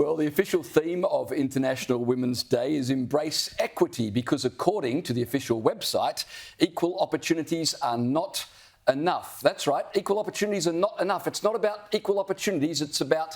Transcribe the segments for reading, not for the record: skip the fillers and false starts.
Well, the official theme of International Women's Day is embrace equity because according to the official website, equal opportunities are not enough. That's right, equal opportunities are not enough. It's not about equal opportunities, it's about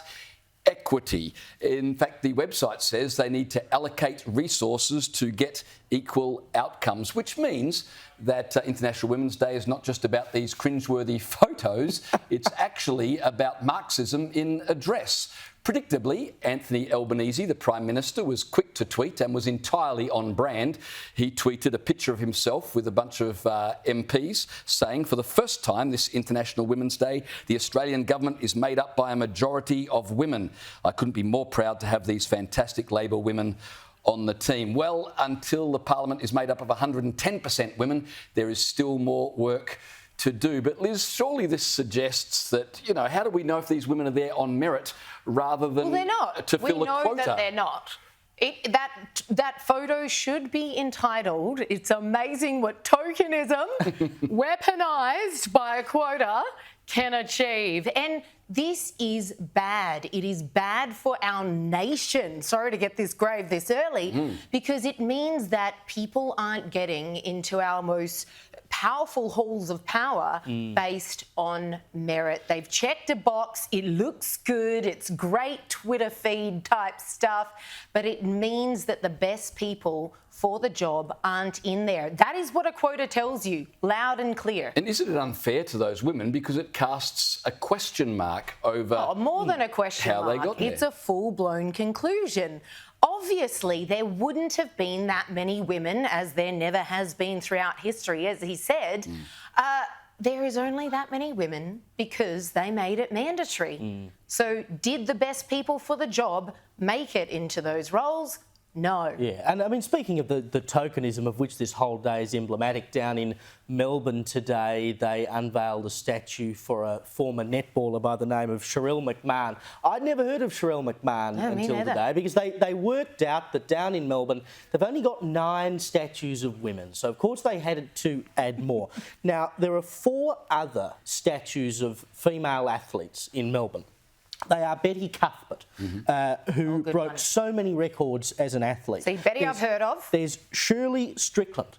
equity. In fact, the website says they need to allocate resources to get equal outcomes, which means that International Women's Day is not just about these cringeworthy photos, it's actually about Marxism in a dress. Predictably, Anthony Albanese, the Prime Minister, was quick to tweet and was entirely on brand. He tweeted a picture of himself with a bunch of MPs saying, for the first time this International Women's Day, the Australian government is made up by a majority of women. I couldn't be more proud to have these fantastic Labor women on the team. Well, until the Parliament is made up of 110% women, there is still more work to do. But Liz, surely this suggests that, how do we know if these women are there on merit rather than they're not. to fill a quota? We know that they're not. That photo should be entitled, "It's amazing what tokenism, weaponised by a quota, can achieve." And this is bad. It is bad for our nation. Sorry to get this grave this early, because it means that people aren't getting into our most powerful halls of power based on merit. They've checked a box, it looks good, it's great Twitter feed type stuff, but it means that the best people for the job aren't in there. That is what a quota tells you, loud and clear. And isn't it unfair to those women because it casts a question mark over more than a question how mark. they got there? It's a full-blown conclusion. Obviously, there wouldn't have been that many women, as there never has been throughout history, as he said. There is only that many women because they made it mandatory. So did the best people for the job make it into those roles? No. Yeah, and I mean, speaking of the tokenism of which this whole day is emblematic, down in Melbourne today, they unveiled a statue for a former netballer by the name of Cheryl McMahon. I'd never heard of Cheryl McMahon until today, because they worked out that down in Melbourne, they've only got 9 statues of women. So, of course, they had to add more. Now, there are 4 other statues of female athletes in Melbourne. They are Betty Cuthbert, who broke so many records as an athlete. See, Betty I've heard of. There's Shirley Strickland,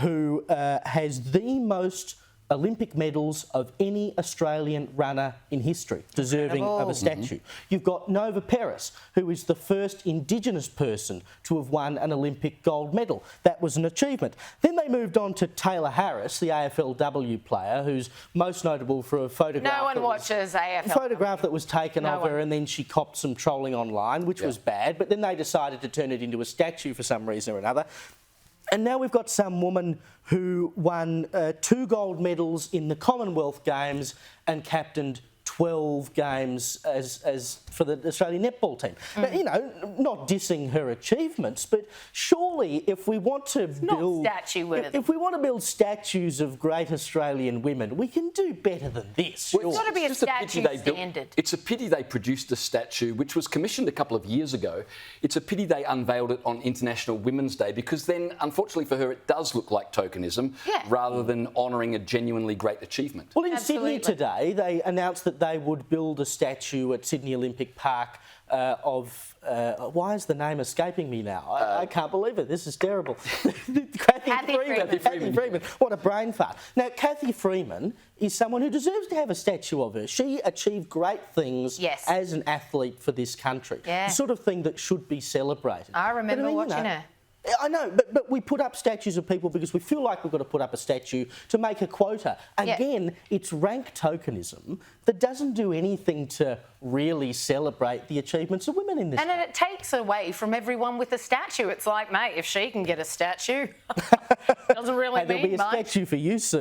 who has the most Olympic medals of any Australian runner in history, deserving of a statue. You've got Nova Peris, who is the first Indigenous person to have won an Olympic gold medal. That was an achievement. Then they moved on to Taylor Harris, the AFLW player, who's most notable for a photograph. No one watches AFL. A photograph that was taken of her, and then she copped some trolling online, which was bad. But then they decided to turn it into a statue for some reason or another. And now we've got some woman who won 2 gold medals in the Commonwealth Games and captained 12 games as for the Australian netball team. But, not dissing her achievements, but surely if we want to build if we want to build statues of great Australian women, we can do better than this. Well, it's got to be a statue standard. It's a pity they produced a statue which was commissioned a couple of years ago. It's a pity they unveiled it on International Women's Day, because then, unfortunately for her, it does look like tokenism rather than honouring a genuinely great achievement. Well, in Sydney today, they announced that they would build a statue at Sydney Olympic Park of... why is the name escaping me now? I can't believe it. This is terrible. Kathy Freeman. What a brain fart. Now, Kathy Freeman is someone who deserves to have a statue of her. She achieved great things as an athlete for this country. The sort of thing that should be celebrated. I remember watching her. I know, but we put up statues of people because we feel like we've got to put up a statue to make a quota. Again, it's rank tokenism that doesn't do anything to really celebrate the achievements of women in this country. And it takes away from everyone with a statue. It's like, mate, if she can get a statue, doesn't really mean there'll be a much. statue for you soon.